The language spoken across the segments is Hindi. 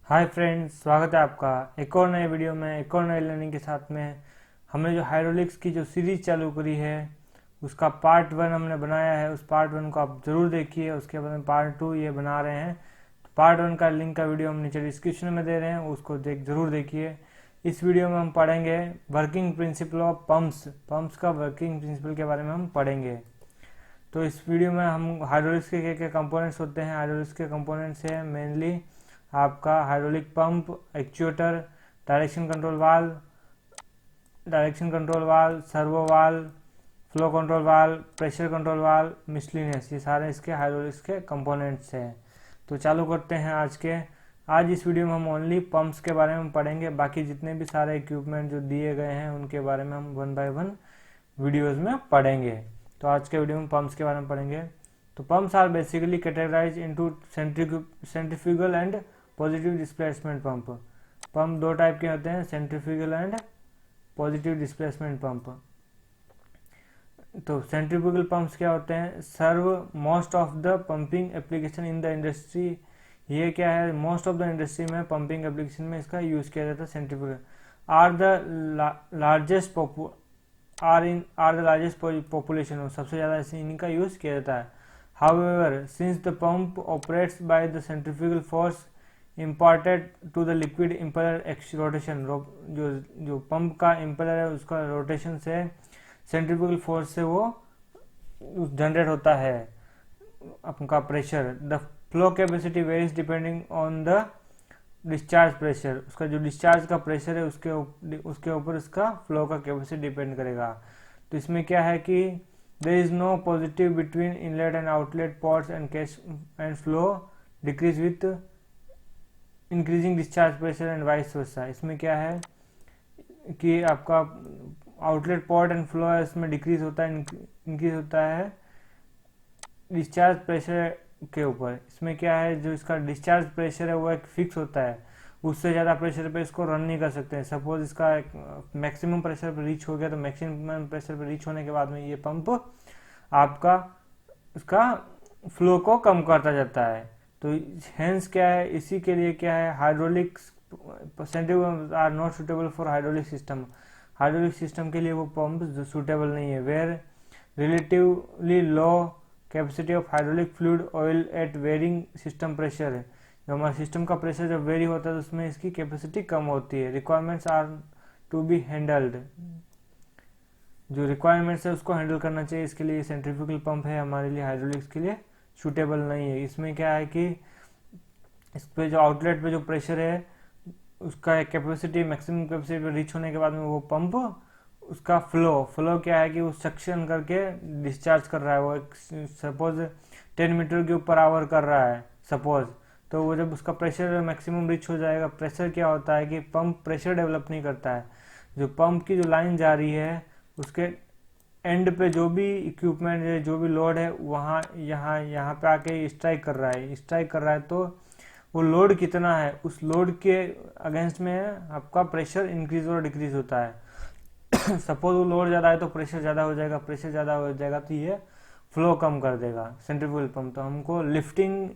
हाय फ्रेंड्स, स्वागत है आपका एक और नए वीडियो में, एक और नए लर्निंग के साथ में। हमने जो हाइड्रोलिक्स की जो सीरीज चालू करी है उसका पार्ट 1 हमने बनाया है। उस पार्ट 1 को आप जरूर देखिए। उसके बाद में पार्ट 2 ये बना रहे हैं। तो पार्ट 1 का लिंक का वीडियो हम नीचे डिस्क्रिप्शन में दे रहे हैं, उसको जरूर देखिए। इस वीडियो में हम पढ़ेंगे working principle of pumps. Pumps का वर्किंग प्रिंसिपल के बारे में हम पढ़ेंगे। तो इस वीडियो में हम हाइड्रोलिक्स के क्या कंपोनेंट्स होते हैं। हाइड्रोलिक्स के कंपोनेंट्स है मेनली आपका hydraulic pump, actuator, direction control valve, servo valve, flow control valve, pressure control valve, miscellaneous, ये सारे इसके हाइड्रोलिक्स के कंपोनेंट्स हैं। तो चालू करते हैं आज इस वीडियो में हम ओनली पंप्स के बारे में पढ़ेंगे। बाकी जितने भी सारे इक्विपमेंट जो दिए गए हैं उनके बारे में हम 1 बाय 1 वीडियोज में पढ़ेंगे। तो आज के वीडियो में पंप्स के बारे में पढ़ेंगे। तो pumps are basically categorize into centrifugal and positive displacement pump. Pump दो टाइप के होते हैं, centrifugal and positive displacement pump. तो सेंट्रीफ्यूगल पंप्स क्या होते हैं? Serve most of the pumping application in the industry. ये क्या है? मोस्ट ऑफ द इंडस्ट्री में पंपिंग एप्लीकेशन में इसका यूज किया जाता है centrifugal. Are the largest population, सबसे ज्यादा इनका यूज किया जाता है। However since the pump operates by the centrifugal force imparted to the liquid impeller rotation, जो पंप का इम्पेलर है उसका रोटेशन से सेंट्रीफ्यूगल फोर्स से वो जनरेट होता है आपका pressure. The flow capacity varies depending on the discharge pressure. उसका जो डिस्चार्ज का प्रेशर है उसके ऊपर इसका फ्लो का कैपेसिटी डिपेंड करेगा। तो इसमें क्या है कि there is no positive between inlet and outlet ports and flow decrease with increasing discharge pressure and vice versa. इसमें क्या है कि आपका आउटलेट पोर्ट एंड फ्लो है इसमें डिक्रीज होता है, इंक्रीज होता है डिस्चार्ज प्रेशर के ऊपर। इसमें क्या है, जो इसका डिस्चार्ज प्रेशर है वो एक फिक्स होता है, उससे ज़्यादा प्रेशर पे इसको रन नहीं कर सकते हैं। सपोज इसका मैक्सिमम प्रेशर पर रीच हो गया तो मैक्सिमम प्रेशर पर रीच होने के बाद में ये पंप आपका इसका फ्लो को कम करता जाता है। तो हेंस क्या है, इसी के लिए क्या है, hydraulic centrifugal are not suitable for hydraulic system. Hydraulic system के लिए वो पंप सुटेबल नहीं है। Where relatively low capacity of hydraulic fluid oil at varying system pressure है। जो हमारा सिस्टम का प्रेशर जब वेरी होता है तो उसमें इसकी कैपेसिटी कम होती है। Requirements are to be handled, जो रिक्वायरमेंट्स है उसको हैंडल करना चाहिए। इसके लिए सेंट्रीफ्यूगल पंप है हमारे लिए हाइड्रोलिक्स के लिए सूटेबल नहीं है। इसमें क्या है कि इस पे जो आउटलेट पे जो प्रेशर है उसका कैपेसिटी मैक्सिमम कैपेसिटी पे रीच होने के बाद में वो पंप उसका फ्लो क्या है कि वो सक्शन करके डिस्चार्ज कर रहा है। वो सपोज 10 मीटर के ऊपर आवर कर रहा है सपोज, तो वो जब उसका प्रेशर मैक्सिमम रीच हो जाएगा, प्रेशर क्या होता है कि पंप प्रेशर डेवलप नहीं करता है। जो पंप की जो लाइन जा रही है उसके एंड पे जो भी इक्विपमेंट है, जो भी लोड है, वहाँ यहाँ पे आके स्ट्राइक कर रहा है। तो वो लोड कितना है, उस लोड के अगेंस्ट में आपका प्रेशर इंक्रीज और डिक्रीज होता है। सपोज वो लोड ज़्यादा है तो प्रेशर ज़्यादा हो जाएगा, तो ये फ्लो कम कर देगा सेंट्रीफ्यूगल पंप। तो हमको लिफ्टिंग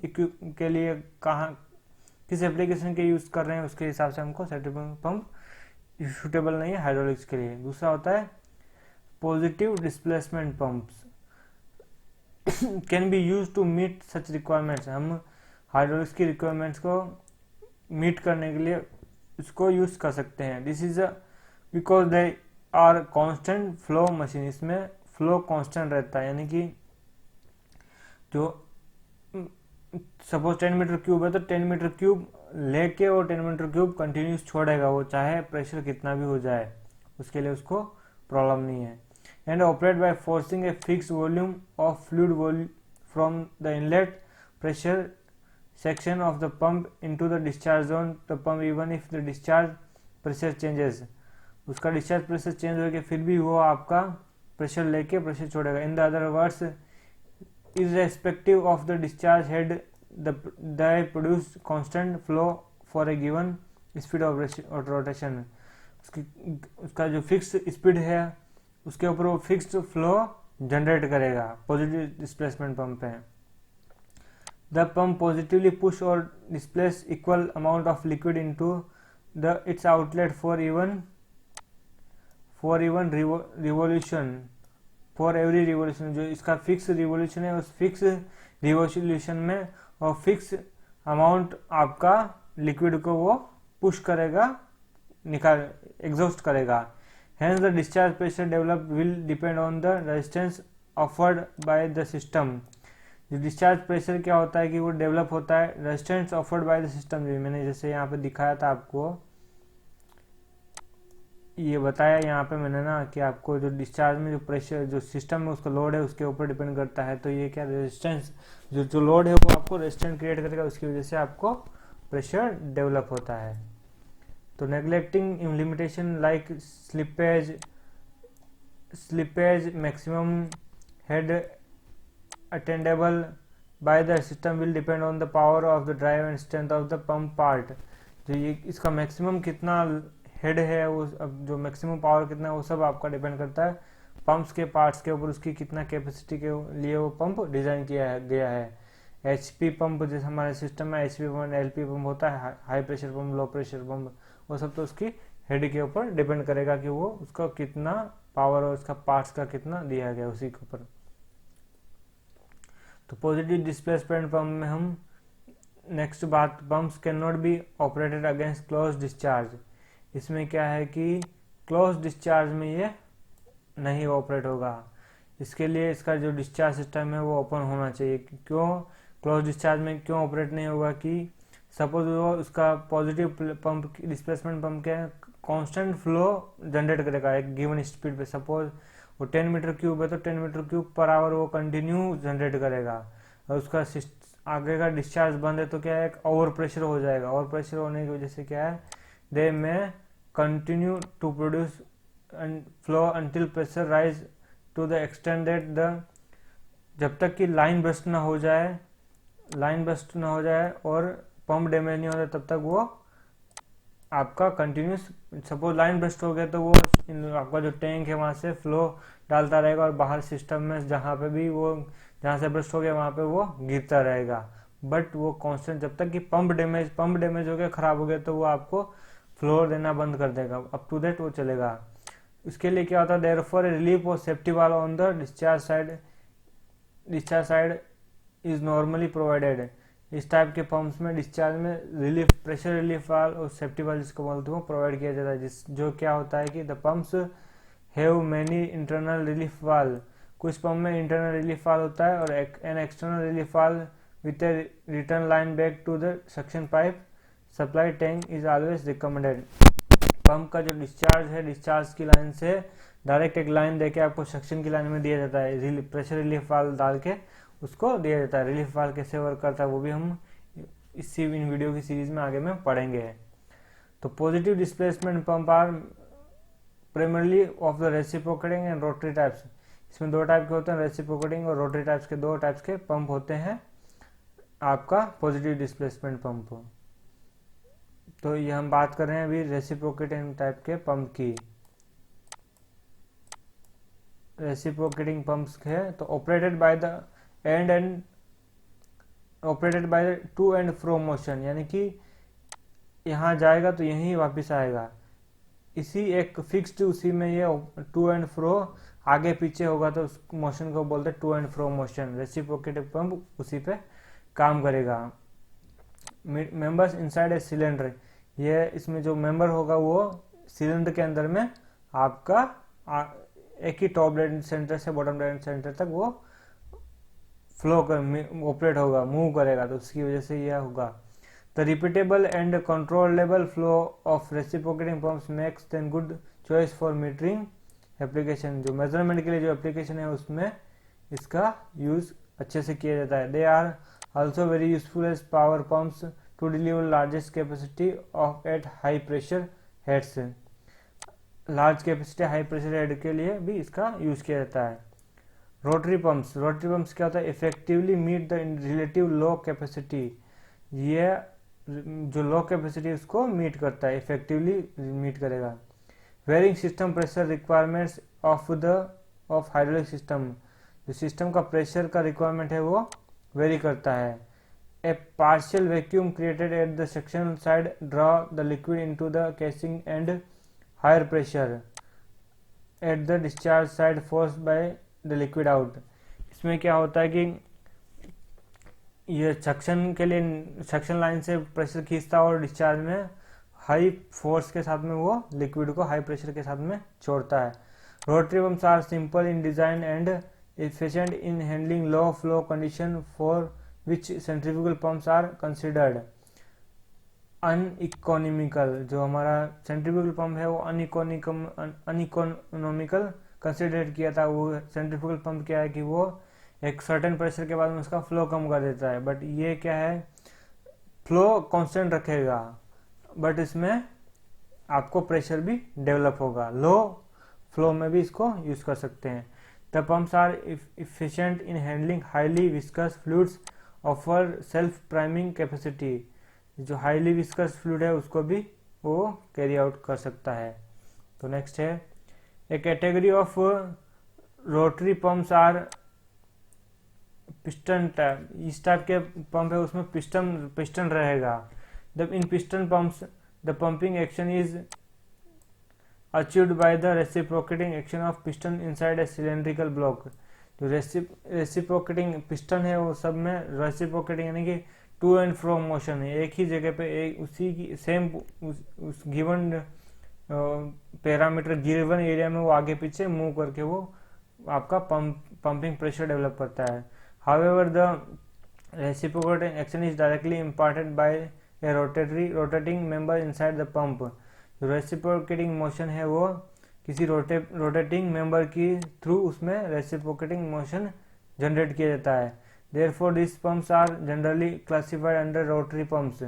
के लिए किस एप्लीकेशन के यूज़ कर रहे हैं उसके हिसाब से हमको सेंट्रीफ्यूगल पंप सूटेबल नहीं है हाइड्रोलिक्स के लिए। दूसरा होता है positive displacement pumps can be use to meet such requirements. हम हाइड्रोलिक्स की रिक्वायरमेंट्स को मीट करने के लिए इसको यूज कर सकते हैं। This is because they are constant flow machine. इसमें फ्लो कांस्टेंट रहता है, यानी कि जो सपोज 10 मीटर क्यूब है तो 10 मीटर क्यूब लेके और 10 मीटर क्यूब कंटिन्यूस छोड़ेगा, वो चाहे प्रेशर कितना भी हो जाए, उसके लिए उसको प्रॉब्लम नहीं है। And operate by forcing a fix volume of fluid from the inlet pressure section of the pump into the discharge zone the pump even if the discharge pressure changes। उसका डिस्चार्ज प्रेशर चेंज हो गया फिर भी वो आपका प्रेशर लेके प्रेशर छोड़ेगा। In the other words, irrespective of the discharge head they produce constant flow for a given speed of rotation। उसका जो फिक्स स्पीड है उसके ऊपर वो फिक्स्ड फ्लो जनरेट करेगा। पॉजिटिव डिस्प्लेसमेंट पंप है। द पंप पॉजिटिवली पुश और displace equal amount of liquid into the it's outlet for even revolution, for every revolution. जो इसका फिक्स रिवोल्यूशन है उस फिक्स रिवोल्यूशन में और फिक्स अमाउंट आपका लिक्विड को वो पुश करेगा, निकाल एग्जॉस्ट करेगा। Hence the discharge pressure developed will depend on the resistance offered by the system। जो डिस्चार्ज प्रेशर क्या होता है कि वो डेवलप होता है resistance offered by the system. जो मैंने जैसे यहाँ पे दिखाया था आपको, ये बताया यहाँ पे मैंने ना कि आपको जो डिस्चार्ज में जो प्रेशर जो सिस्टम में उसका लोड है उसके ऊपर डिपेंड करता है। तो ये क्या रेजिस्टेंस जो लोड है वो आपको रेजिस्टेंस क्रिएट करेगा, उसकी वजह से आपको प्रेशर डेवलप होता है। तो neglecting limitation like slippage maximum head attainable by the system will depend on the power of the drive and strength of the pump part. जो ये इसका मैक्सिमम कितना हेड है, वो अब जो मैक्सिमम पावर कितना है वो सब आपका डिपेंड करता है पंप्स के पार्ट्स के ऊपर, उसकी कितना कैपेसिटी के लिए वो पंप डिजाइन किया गया है। एचपी पंप जैसे हमारे सिस्टम में एचपी पंप एलपी पंप होता है, high pressure pump, low pressure pump, वो सब तो उसकी हेड के ऊपर डिपेंड करेगा कि वो उसका कितना पावर और उसका पार्ट्स का कितना दिया गया उसी के ऊपर। तो पॉजिटिव डिस्प्लेसमेंट पंप में हम नेक्स्ट बात, pumps can not be operated against close discharge. इसमें क्या है कि क्लोज डिस्चार्ज में ये नहीं ऑपरेट होगा। इसके लिए इसका जो डिस्चार्ज सिस्टम है वो ओपन होना चाहिए। क्यों क्लोज डिस्चार्ज में क्यों ऑपरेट नहीं होगा कि सपोज वो उसका पॉजिटिव पंप डिस्प्लेसमेंट पंप क्या है, कांस्टेंट फ्लो जनरेट करेगा एक गिवन स्पीड पे। सपोज वो 10 मीटर क्यूब है तो 10 मीटर क्यूब पर आवर वो कंटिन्यू जनरेट करेगा, और उसका आगे का डिस्चार्ज बंद है तो क्या है, एक ओवर प्रेशर हो जाएगा। ओवर प्रेशर होने की वजह से क्या है, they may continue to produce flow until pressure rise to the extend that the, जब तक कि लाइन बस्ट ना हो जाए और पंप डैमेज नहीं होता तब तक वो आपका कंटिन्यूस, सपोज लाइन बस्ट हो गया तो वो आपका जो टैंक है वहां से फ्लो डालता रहेगा और बाहर सिस्टम में जहां से बस्ट हो गया वहां पे वो गिरता रहेगा। बट वो कांस्टेंट जब तक कि पंप डैमेज हो गया, खराब हो गया तो वो आपको फ्लो देना बंद कर देगा, अप टू दैट वो चलेगा। उसके लिए क्या होता है, देयरफॉर रिलीफ और safety valve on the discharge side is normally provided. इस टाइप के पंप्स में डिस्चार्ज में रिलीफ, प्रेशर रिलीफ वाल्व और सेफ्टी वाल्व जिसको बोलते हैं प्रोवाइड किया जाता है। जो क्या होता है कि the pumps have many internal relief valve. कुछ पंप में इंटरनल रिलीफ वाल्व होता है और an external relief valve with a return line back to the suction pipe supply tank is always recommended. Pump का जो डिस्चार्ज है, डिस्चार्ज की लाइन से डायरेक्ट एक लाइन देके आपको सक्शन की लाइन में दिया जाता है, प्रेशर रिलीफ वाल्व डाल के उसको दिया जाता है। रिलीफ वाल्व कैसे वर्क करता है वो भी हम इन वीडियो की सीरीज में आगे में पढ़ेंगे। तो positive displacement pump are primarily of the reciprocating and rotary types. इसमें दो टाइप के होते हैं, रेसिप्रोकेटिंग और रोटरी टाइप्स के दो टाइप्स के पंप होते हैं आपका पॉजिटिव डिस्प्लेसमेंट पंप। तो ये हम बात कर रहे हैं अभी रेसिप्रोकेटिंग टाइप के पंप की। रेसिप्रोकेटिंग पंप्स है तो operated by the two and fro motion, यानी कि यहाँ जाएगा तो यहीं वापस आएगा, इसी एक फिक्स्ड उसी में ये टू एंड फ्रो आगे पीछे होगा तो उस मोशन को बोलते हैं to and fro motion. Reciprocating pump उसी पे काम करेगा। मेंबर्स इनसाइड ए सिलेंडर, ये इसमें जो मेंबर होगा वो सिलेंडर के अंदर में आपका एक ही टॉप डेड सेंटर से बॉटम डेड सेंटर तक वो फ्लो कर ऑपरेट होगा, मूव करेगा, तो उसकी वजह से यह होगा। The repeatable and controllable flow of reciprocating pumps makes them good choice for metering application. जो मेजरमेंट के लिए जो एप्लीकेशन है उसमें इसका यूज अच्छे से किया जाता है। They are also very useful as power pumps to deliver largest capacity of at high pressure heads. Large capacity high pressure head के लिए भी इसका यूज किया जाता है। रोटरी पंप्स क्या होता है, effectively meet the relative low capacity. ये जो लो कैपेसिटी उसको मीट करता है, इफेक्टिवली मीट करेगा। Varying system pressure requirements of hydraulic system, जो सिस्टम का प्रेशर का रिक्वायरमेंट है वो वेरी करता है। A partial vacuum created at the suction side draw the liquid into the casing and higher pressure at the discharge side forced by the liquid out. इसमें क्या होता है कि ये सक्शन के लिए सक्शन लाइन से प्रेशर खींचता है और डिस्चार्ज में हाई फोर्स के साथ में वो लिक्विड को हाई प्रेशर के साथ में छोड़ता है. Rotary pumps are simple in design and efficient in handling low flow condition for which centrifugal pumps are considered uneconomical. जो हमारा सेंट्रीफ्यूगल पंप है वो अनइकोनॉमिकल कंसिडर किया था. वो सेंट्रीफ्यूगल पंप क्या है कि वो एक सर्टेन प्रेशर के बाद में उसका फ्लो कम कर देता है, बट ये क्या है फ्लो कांस्टेंट रखेगा, बट इसमें आपको प्रेशर भी डेवलप होगा. लो फ्लो में भी इसको यूज कर सकते हैं. The pumps are efficient in handling highly viscous fluids, offer self-priming capacity. जो highly viscous fluid है उसको भी वो कैरी आउट कर सकता है. तो नेक्स्ट है a category of rotary pumps are piston type. इस टाइप के पंप है उसमें पिस्टन रहेगा. In piston pumps the pumping action is achieved by the reciprocating action of piston inside a cylindrical block. जो रेसिप्रोकेटिंग पिस्टन है वो सब में रेसिप्रोकेटिंग यानी कि टू एंड फ्रो मोशन है. एक ही जगह पे एक उसी की सेम उस गिवन पैरामीटर गिवन एरिया में वो आगे पीछे मूव करके वो आपका पंपिंग प्रेशर डेवलप करता है. However the reciprocating action is directly imparted by a rotating member inside the pump. Reciprocating motion है वो किसी रोटेटिंग मेंबर की थ्रू उसमें रेसिप्रोकेटिंग मोशन जनरेट किया जाता है. Therefore this pumps are generally classified under rotary pumps.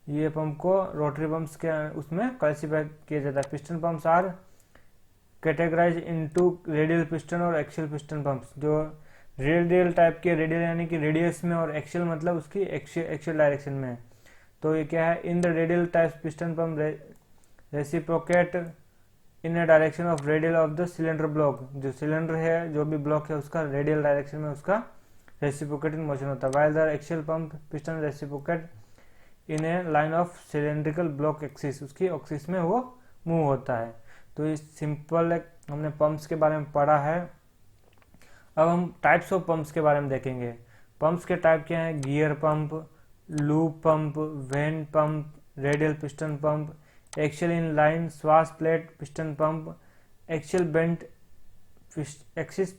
ये पंप को रोटरी पंप्स के उसमें क्लासिफाई किया जाता है. Piston pumps are categorize into radial piston और एक्सियल पिस्टन पंप्स. जो रेडियल टाइप के, रेडियल यानी कि रेडियस में और एक्सियल मतलब उसकी एक्सियल डायरेक्शन में. तो ये क्या है, in the radial type piston pump reciprocate in a direction of radial of the cylinder block. जो सिलेंडर है, जो भी ब्लॉक है उसका रेडियल डायरेक्शन में उसका रेसिप्रोकेटिंग मोशन होता है. While the axial pump piston reciprocate in A line of cylindrical block axis. उसकी एक्सिस में वो मूव होता है. तो ये सिंपल हमने पंप्स के बारे में पढ़ा है. अब हम टाइप्स ऑफ पंप्स के बारे में देखेंगे. पंप्स के टाइप क्या है, gear pump, lobe pump, vane pump, radial piston pump, axial in line swash plate piston pump, axial bent axis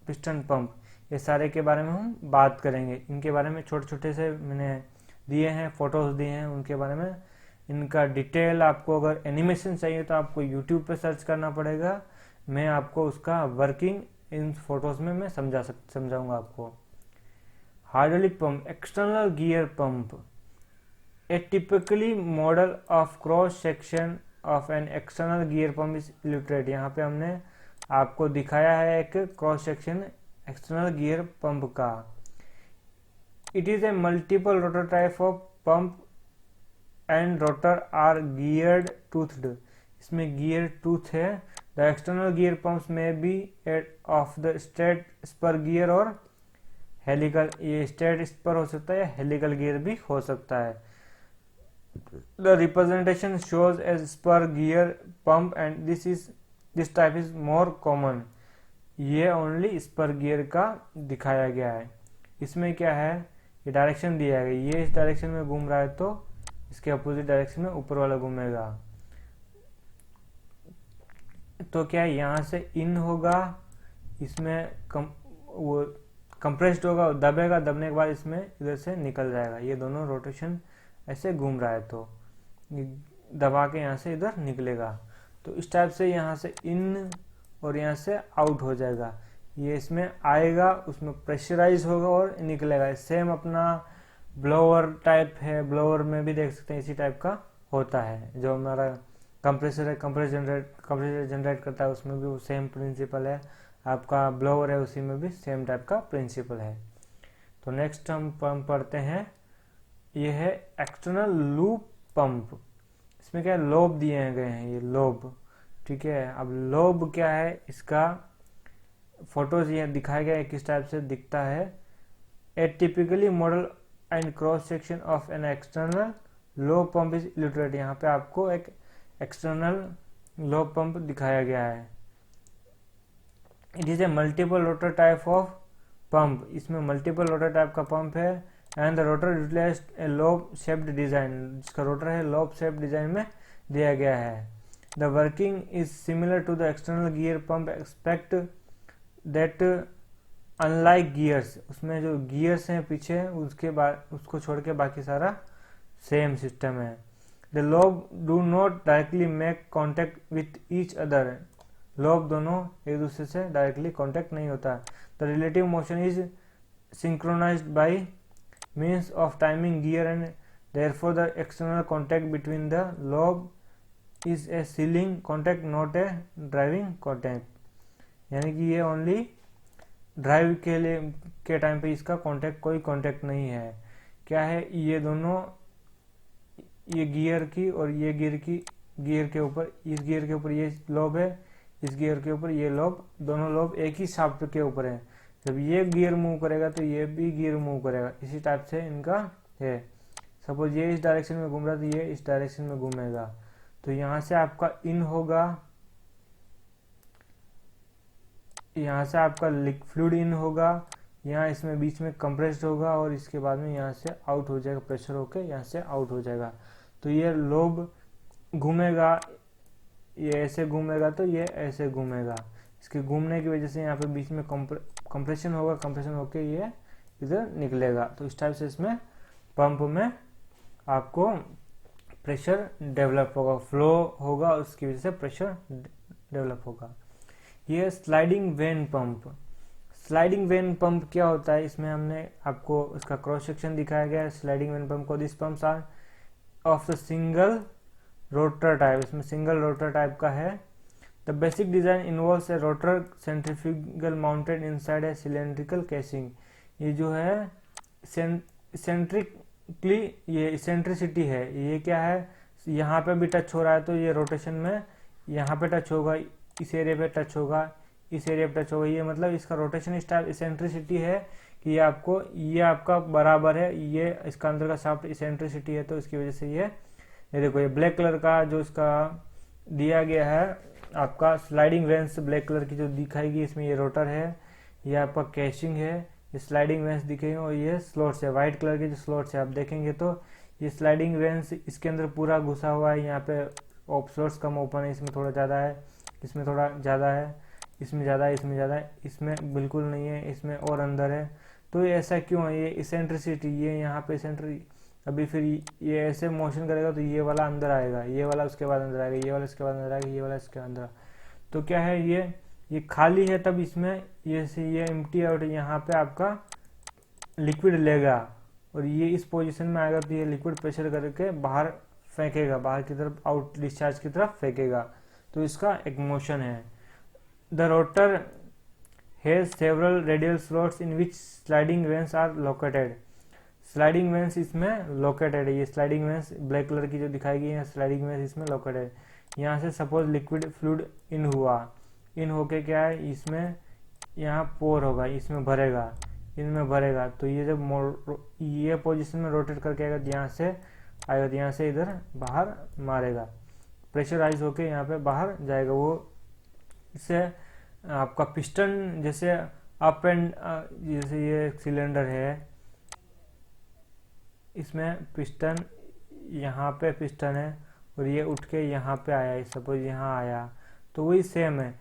piston pump. ये सारे के बारे में हम बात करेंगे. इनके बारे में छोटे छोटे से मैंने दिए हैं, फोटोज दिए हैं उनके बारे में. इनका डिटेल आपको अगर एनिमेशन चाहिए तो आपको यूट्यूब पे सर्च करना पड़ेगा. मैं आपको उसका वर्किंग इन फोटोज में मैं समझाऊंगा आपको. Hydraulic pump, external gear pump. A typically model of cross section of an external gear pump is illustrated. यहाँ पे हमने आपको दिखाया है एक cross section external gear pump का. It is a multiple rotor type of pump and rotor are geared toothed. इसमें gear tooth है. The external gear pumps may be of the straight spur gear और हेलिकल. ये स्ट्रेट स्पर हो सकता है या हेलिकल गियर भी हो सकता है. The representation shows as spur gear pump and this type is more common. ये only spur gear का दिखाया गया है. इसमें क्या है, ये डायरेक्शन दिया है, ये इस डायरेक्शन में घूम रहा है तो इसके अपोजिट डायरेक्शन में ऊपर वाला घूमेगा. तो क्या यहाँ से इन होगा, इसमें वो कंप्रेस्ड होगा, दबेगा, दबने के बाद इसमें इधर से निकल जाएगा. ये दोनों रोटेशन ऐसे घूम रहा है तो दबा के यहाँ से इधर निकलेगा. तो इस टाइप से यहाँ से इन और यहाँ से आउट हो जाएगा. ये इसमें आएगा, उसमें प्रेशराइज होगा और निकलेगा. सेम अपना ब्लोअर टाइप है, ब्लोअर में भी देख सकते हैं इसी टाइप का होता है. जो हमारा कंप्रेसर है, कंप्रेसर जनरेट करता है, उसमें भी वो सेम प्रिंसिपल है. आपका ब्लोअर है उसी में भी सेम टाइप का प्रिंसिपल है. तो नेक्स्ट हम पंप पढ़ते हैं. ये है एक्सटर्नल लूप पंप. इसमें क्या लोब दिए गए हैं, ये लोब, ठीक है. अब लोब क्या है, इसका फोटोज ये दिखाया गया है किस टाइप से दिखता है. A typically model and cross section of an external lobe pump is illustrated. यहाँ पे आपको एक एक्सटर्नल लो पंप दिखाया गया है। It is a multiple rotor type of pump, इसमें मल्टीपल रोटर टाइप का पंप है। And the rotor utilize a lobe shaped design, जिसका रोटर है लोब शेप्ड डिजाइन में दिया गया है। The working is similar to the external gear pump expect that unlike gears, उसमें जो गियर्स हैं पीछे उसके बाद उसको छोड़ के बाकी सारा सेम सिस्टम है। The lobe do not directly make contact with each other, lobe दोनों एक दूसरे से डायरेक्टली कॉन्टेक्ट नहीं होता। The relative motion is synchronized by means of timing gear and therefore the external contact between the lobe is a sealing contact not a driving contact. यानी कि ये ओनली ड्राइव के लिए के टाइम पे इसका कॉन्टेक्ट, कोई कॉन्टेक्ट नहीं है। क्या है, ये दोनों, ये गियर की और ये गियर के ऊपर, इस गियर के ऊपर ये लोब है, इस गियर के ऊपर ये लोब, दोनों लोब एक ही शाफ्ट के ऊपर है। जब ये गियर मूव करेगा तो ये भी गियर मूव करेगा, इसी टाइप से इनका है। सपोज ये इस डायरेक्शन में घूम रहा तो ये इस डायरेक्शन में घूमेगा। तो यहाँ से आपका इन होगा, यहाँ से आपका फ्लूइड इन होगा, यहाँ इसमें बीच में कंप्रेस्ड होगा और इसके बाद में यहाँ से आउट हो जाएगा, प्रेशर होके यहाँ से आउट हो जाएगा। तो ये लोब घूमेगा, ये ऐसे घूमेगा तो ये ऐसे घूमेगा। इसके घूमने की वजह से यहाँ पे बीच में कंप्रेशन होगा, कंप्रेशन होके ये इधर निकलेगा। तो इस टाइप से इसमें पंप में आपको प्रेशर डेवलप होगा, फ्लो होगा, उसकी वजह से प्रेशर डेवलप होगा। ये sliding vane pump, sliding vane pump क्या होता है, इसमें हमने आपको उसका क्रॉस सेक्शन दिखाया गया है। स्लाइडिंग वेन पंप को this pumps are of the single rotor type, इसमें सिंगल रोटर टाइप का है। The basic design involves a rotor centrifugal mounted inside a cylindrical casing. ये जो है सेंट्रिकली, ये इसेंट्रिसिटी है, ये क्या है, यहाँ पे भी टच हो रहा है तो ये रोटेशन में यहाँ पे टच होगा, इस एरिया पे टच होगा, इस एरिया पे टच होगा। ये मतलब इसका रोटेशन इस टाइप इसेंट्रिसिटी है कि ये आपका बराबर है, ये इसका अंदर का शाफ्ट इसेंट्रिसिटी है। तो इसकी वजह से ये देखो, ये ब्लैक कलर का जो इसका दिया गया है आपका स्लाइडिंग वेंस, ब्लैक कलर की जो दिखाएगी, इसमें ये रोटर है, ये आपका कैशिंग है, ये स्लाइडिंग वेंस दिखेंगे और ये स्लॉट्स है, व्हाइट कलर के जो स्लॉट्स है आप देखेंगे तो ये स्लाइडिंग वेंस इसके अंदर पूरा घुसा हुआ है। यहाँ पे स्लॉट्स कम ओपन है, इसमें थोड़ा ज़्यादा है, इसमें थोड़ा ज़्यादा है, इसमें ज़्यादा है, इसमें ज़्यादा है, इसमें बिल्कुल नहीं है, इसमें और अंदर है। तो ये ऐसा क्यों है, ये इसेंट्रिसिटी, ये यहाँ पे इसेंट्रिक, अभी फिर ये ऐसे मोशन करेगा तो ये वाला अंदर आएगा, ये वाला उसके बाद अंदर आएगा, ये वाला इसके बाद अंदर आएगा, ये वाला इसके अंदर। तो क्या है, ये खाली है तब इसमें ये एम्प्टी आउट, यहाँ पे आपका लिक्विड लेगा और ये इस पोजीशन में आएगा तो ये लिक्विड प्रेशर करके बाहर फेंकेगा, बाहर की तरफ, आउट डिस्चार्ज की तरफ फेंकेगा। तो इसका एक मोशन है। The rotor has several radial slots in which sliding vanes are located. Sliding vanes इसमें लोकेटेड है, ये स्लाइडिंग वेंस ब्लैक कलर की जो दिखाई गई है, स्लाइडिंग वेंस इसमें लोकेटेड। यहाँ से सपोज लिक्विड फ्लूइड इन हुआ, इन होके क्या है, इसमें यहाँ पोर होगा, इसमें भरेगा, इनमें भरेगा। तो ये जब ये पोजीशन में रोटेट करके आएगा, यहाँ से आएगा, यहाँ से इधर बाहर मारेगा, प्रेशराइज होके यहाँ पे बाहर जाएगा। वो इससे आपका पिस्टन जैसे अप एंड, जैसे ये सिलेंडर है, इसमें पिस्टन, यहाँ पे पिस्टन है और ये उठ के यहाँ पे आया, सपोज यहाँ आया, तो वही सेम है।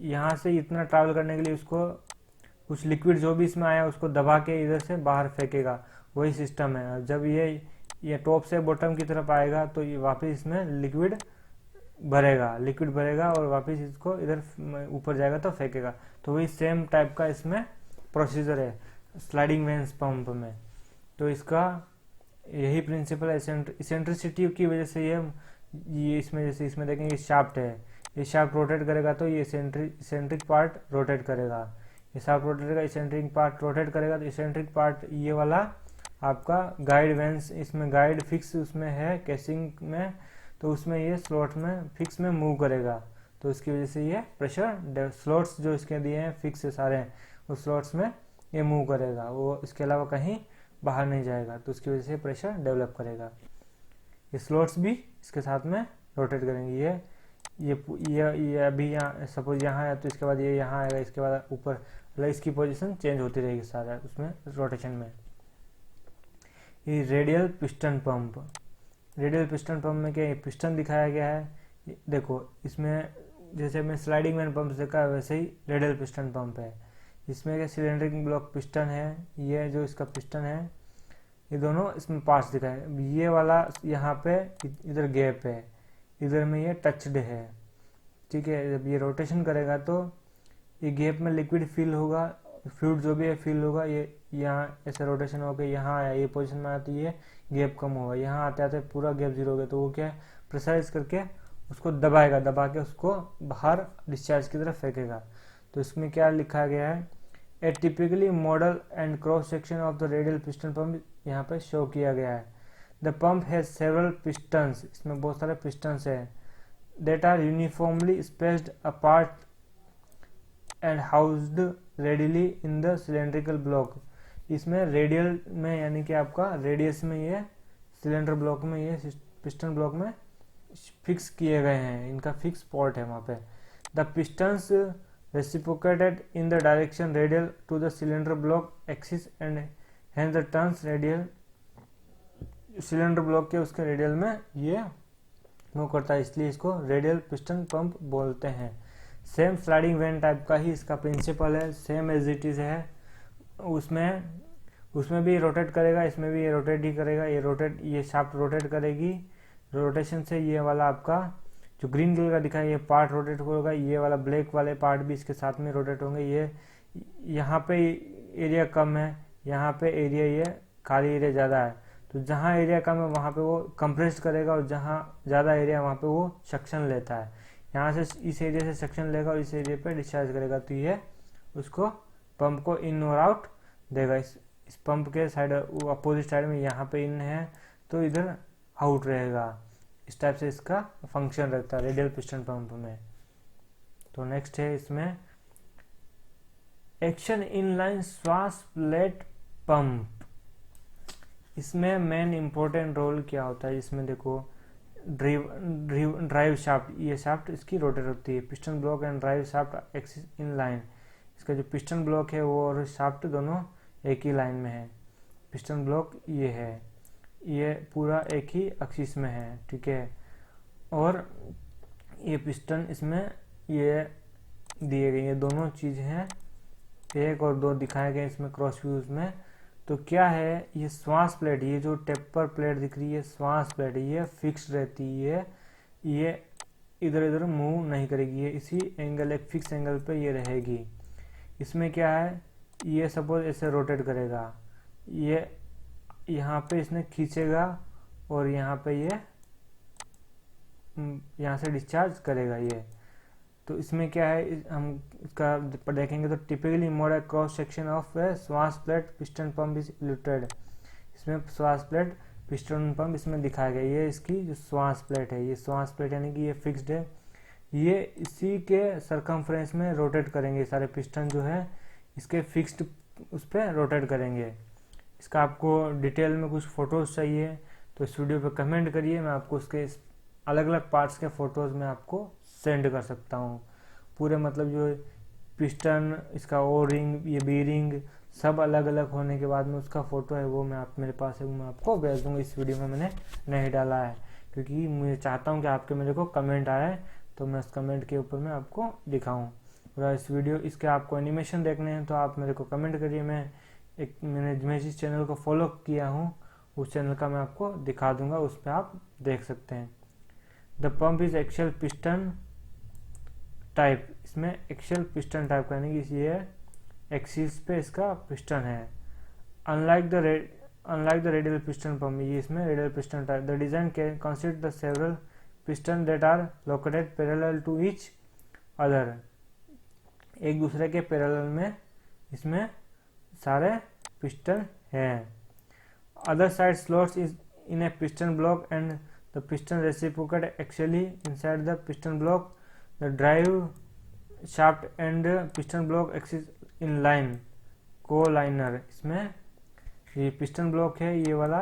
यहाँ से इतना ट्रैवल करने के लिए उसको कुछ लिक्विड जो भी इसमें आया उसको दबा के इधर से बाहर फेंकेगा, वही सिस्टम है। जब ये टॉप से बॉटम की तरफ आएगा तो ये वापस इसमें लिक्विड भरेगा और वापस इसको इधर ऊपर जाएगा तो फेंकेगा। तो वही सेम टाइप का इसमें प्रोसीजर है स्लाइडिंग वेंस पंप में। तो इसका यही प्रिंसिपल है, इसेंट्रिसिटी की वजह से ये इसमें, जैसे इसमें देखेंगे शाफ्ट है, ये शाफ्ट रोटेट करेगा तो ये इसेंट्रिक पार्ट रोटेट करेगा, ये शाफ्ट रोटेट करेगा, इसेंट्रिक पार्ट रोटेट करेगा। तो इसेंट्रिक पार्ट ये वाला आपका गाइड वेंस, इसमें गाइड फिक्स उसमें है केसिंग में, तो उसमें ये स्लॉट में फिक्स में मूव करेगा। तो इसकी वजह से ये प्रेशर स्लॉट्स जो इसके दिए हैं फिक्स सारे, उस स्लॉट्स में ये मूव करेगा, वो इसके अलावा कहीं बाहर नहीं जाएगा, तो उसकी वजह से प्रेशर डेवलप करेगा। ये स्लॉट्स भी इसके साथ में रोटेट करेंगे। ये अभी यहाँ सपोज यहाँ है तो इसके बाद ये यहाँ आएगा, इसके बाद ऊपर, मतलब इसकी पोजीशन चेंज होती रहेगी सारा उसमें रोटेशन में। ये radial piston pump, radial piston pump में क्या पिस्टन दिखाया गया है, देखो इसमें जैसे मैं स्लाइडिंग मैन पंप देखा है वैसे ही रेडियल पिस्टन पंप है। इसमें क्या सिलेंडरिक ब्लॉक पिस्टन है, ये जो इसका पिस्टन है, ये दोनों इसमें पार्ट्स दिखाए, ये वाला यहाँ पे इधर गैप है, इधर में ये टचड है, ठीक है। जब ये रोटेशन करेगा तो ये गैप में लिक्विड फिल होगा, फ्लूइड जो भी है फिल होगा, ये यहाँ ऐसे रोटेशन होकर यहाँ आया, ये पोजीशन में आया तो ये गैप कम होगा, यहाँ आते आते पूरा गैप जीरो हो गया, तो वो क्या प्रेशराइज करके उसको दबाएगा, दबा के उसको बाहर डिस्चार्ज की तरफ फेंकेगा। तो इसमें क्या लिखा गया है, a typically model and cross section of the radial piston pump यहाँ पे शो किया गया है। The pump has several pistons, इसमें बहुत सारे पिस्टन्स है, that are uniformly spaced apart and housed radially in the cylindrical block. इसमें रेडियल में यानी कि आपका रेडियस में ये सिलेंडर ब्लॉक में ये पिस्टन ब्लॉक में फिक्स किए गए हैं, इनका फिक्स स्पॉट है वहाँ पे। The pistons reciprocated in the direction radial to the cylinder block axis and hence the turns radial, cylinder block के उसके रेडियल में ये मूव करता है, इसलिए इसको रेडियल पिस्टन पंप बोलते हैं। सेम स्लाइडिंग वैन टाइप का ही इसका प्रिंसिपल है, सेम एज इट इज है। उसमें भी रोटेट करेगा, इसमें भी ये रोटेट ही करेगा, ये शाफ्ट रोटेट करेगी, रोटेशन से ये वाला आपका जो ग्रीन कलर का दिखा है ये पार्ट रोटेट होगा, ये वाला ब्लैक वाले पार्ट भी इसके साथ में रोटेट होंगे। ये यहाँ पे एरिया कम है, यहाँ पे एरिया ये खाली एरिया ज़्यादा है, तो जहाँ एरिया कम है वहाँ पे वो कंप्रेस करेगा और जहाँ ज़्यादा एरिया वहाँ पे वो सक्शन लेता है। यहाँ से इस एरिया से सक्शन लेगा और इस एरिया पे डिस्चार्ज करेगा, तो ये उसको पंप को इन और आउट देगा। इस पंप के साइड अपोजिट साइड में यहाँ पे इन है तो इधर आउट रहेगा। इस टाइप से इसका फंक्शन रहता है रेडियल पिस्टन पंप में। तो नेक्स्ट है इसमें एक्शन इनलाइन श्वास प्लेट पंप। इसमें मेन इंपॉर्टेंट रोल क्या होता है, इसमें देखो ड्राइव शाफ्ट, ये शाफ्ट इसकी रोटेट होती है, piston block and drive shaft axis in line. इसका जो पिस्टन ब्लॉक है वो और शाफ्ट दोनों एक ही लाइन में है। पिस्टन ब्लॉक ये है, ये पूरा एक ही एक्सिस में है, ठीक है। और ये पिस्टन इसमें ये दिए गए, ये दोनों चीज़ हैं, 1 और 2 दिखाए गए इसमें क्रॉस व्यूज में। तो क्या है, ये श्वास प्लेट, ये जो टेपर प्लेट दिख रही है श्वास प्लेट, ये फिक्स रहती है, ये इधर इधर मूव नहीं करेगी, ये इसी एंगल, एक फिक्स एंगल पे ये रहेगी। इसमें क्या है, ये सपोज ऐसे रोटेट करेगा, ये यहाँ पे इसने खींचेगा और यहाँ पे ये यहाँ से डिस्चार्ज करेगा ये। तो इसमें क्या है, हम इसका देखेंगे तो typically model cross section of श्वास प्लेट पिस्टन पंप इज इल्यूस्ट्रेटेड। इसमें श्वास प्लेट पिस्टन पंप इसमें दिखाया गया, ये इसकी जो श्वास प्लेट है, ये श्वास प्लेट यानी कि ये फिक्स्ड है, ये इसी के सरकमफ्रेंस में रोटेट करेंगे, सारे पिस्टन जो है इसके फिक्स्ड उस पर रोटेट करेंगे। इसका आपको डिटेल में कुछ फोटोज चाहिए तो इस वीडियो पे कमेंट करिए, मैं आपको उसके अलग अलग पार्ट्स के फोटोज में आपको सेंड कर सकता हूँ। पूरे मतलब जो पिस्टन, इसका ओ रिंग, ये बी रिंग सब अलग अलग होने के बाद में उसका फोटो है वो मैं मेरे पास है, वो मैं आपको भेज दूँगा। इस वीडियो में मैंने नहीं डाला है क्योंकि मुझे चाहता हूँ कि आपके मेरे को कमेंट आए तो मैं उस कमेंट के ऊपर मैं आपको दिखाऊँ। और इस वीडियो इसके आपको एनिमेशन देखने हैं तो आप मेरे को कमेंट करिए, मैंने जिस चैनल को फॉलो किया हूँ उस चैनल का मैं आपको दिखा दूंगा, उस पर आप देख सकते हैं। The pump is axial piston type, इसमें एक्शियल पिस्टन टाइप का यानी कि ये एक्सिस पे इसका पिस्टन है। Unlike the radial piston pump, ये इसमें radial piston type. The design can consist the several piston that are located parallel to each other, एक दूसरे के पैरेलल में इसमें सारे पिस्टन हैं। Other side slots is in a piston block and the piston reciprocate axially inside the piston block. The drive shaft and piston block axis in line co-liner, इसमें ये पिस्टन ब्लॉक है, ये वाला,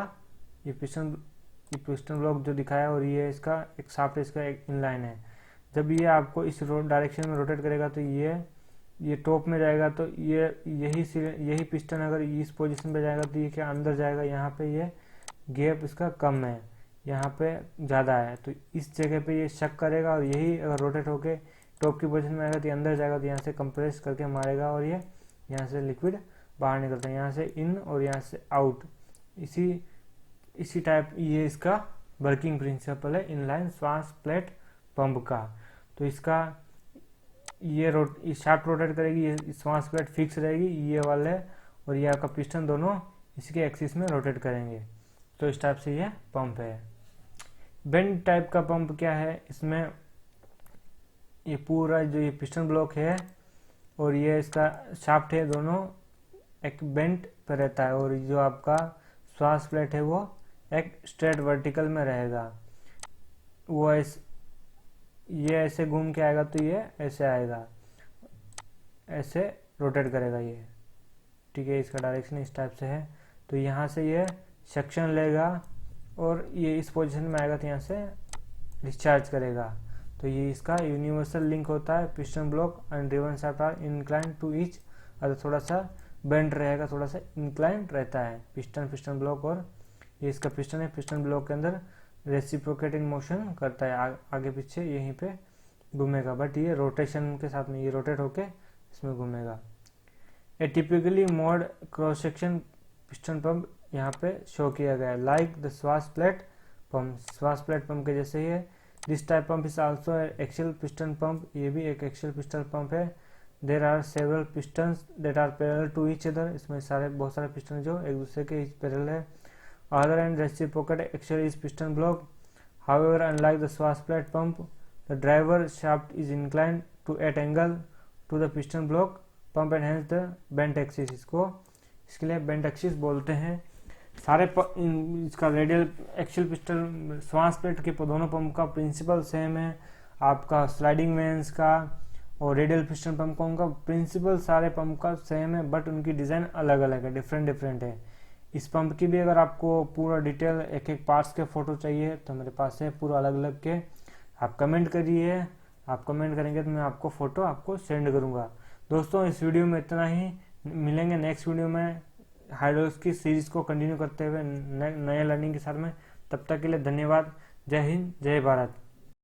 ये पिस्टन ब्लॉक जो दिखाया, और ये इसका एक शाफ्ट, इसका एक इनलाइन है। जब ये आपको इस डायरेक्शन में रोटेट करेगा तो ये टॉप में जाएगा, तो यही पिस्टन अगर इस पोजीशन पे जाएगा तो ये क्या अंदर जाएगा, यहाँ पे ये गैप इसका कम है, यहाँ पे ज़्यादा है, तो इस जगह पे ये शक करेगा, और यही अगर रोटेट होके टॉप की पोजीशन में आएगा तो ये अंदर जाएगा, तो यहाँ से कंप्रेस करके मारेगा और ये यहाँ से लिक्विड बाहर निकलता है, यहाँ से इन और यहाँ से आउट। इसी टाइप ये इसका वर्किंग प्रिंसिपल है इनलाइन श्वास प्लेट पंप का। तो इसका ये शाफ्ट रोटेट करेगी, ये श्वास प्लेट फिक्स रहेगी, ये वाले और ये आपका पिस्टन दोनों इसके एक्सिस में रोटेट करेंगे। तो इस टाइप से ये पंप है। बेंड टाइप का पंप क्या है, इसमें ये पूरा जो ये पिस्टन ब्लॉक है और ये इसका शाफ्ट है, दोनों एक बेंड पर रहता है, और जो आपका श्वास प्लेट है वो एक स्ट्रेट वर्टिकल में रहेगा। वो ये ऐसे घूम के आएगा तो ये ऐसे आएगा, ऐसे रोटेट करेगा ये, ठीक है। इसका डायरेक्शन इस टाइप से है। तो यहाँ से ये सेक्शन लेगा और ये इस पोजीशन में आएगा तो यहाँ से डिस्चार्ज करेगा। तो ये इसका यूनिवर्सल लिंक होता है। Piston block and driven shaft are incline to each other, थोड़ा सा बेंड रहेगा, थोड़ा सा इंक्लाइन रहता है पिस्टन ब्लॉक। और ये इसका पिस्टन है, पिस्टन ब्लॉक के अंदर रेसिप्रोकेटिंग मोशन करता है, आगे पीछे यहीं पे घूमेगा, बट ये रोटेशन के साथ में ये रोटेट होके इसमें घूमेगा। A typically mode cross section piston pump यहाँ पे शो किया गया है, like the swash plate pump के जैसे ही है। This type pump is also axial piston pump, ये भी एक एक्सियल पिस्टन पंप है। There are several pistons that are parallel to each other, इसमें बहुत सारे पिस्टन जो एक दूसरे के पैरेलल है। Other and reciprocal axial is piston block. However, unlike the Schwarz plate pump, the driver shaft is inclined to at angle to the piston block pump and hence the bent axis। इसके लिए bent axis बोलते हैं। सारे इसका रेडियल एक्सियल पिस्टन श्वास प्लेट के दोनों पंप का प्रिंसिपल सेम है। आपका स्लाइडिंग वेंस का और रेडियल पिस्टन पंप का उनका प्रिंसिपल सारे पंप का सेम है, बट उनकी डिज़ाइन अलग अलग है, डिफरेंट है। इस पंप की भी अगर आपको पूरा डिटेल एक एक पार्ट्स के फोटो चाहिए तो मेरे पास है पूरा अलग अलग के। आप कमेंट करिए, आप कमेंट करेंगे तो मैं आपको फोटो आपको सेंड करूंगा। दोस्तों इस वीडियो में इतना ही, मिलेंगे नेक्स्ट वीडियो में हाइड्रोलिक्स की सीरीज को कंटिन्यू करते हुए नए लर्निंग के साथ में। तब तक के लिए धन्यवाद। जय हिंद, जय भारत।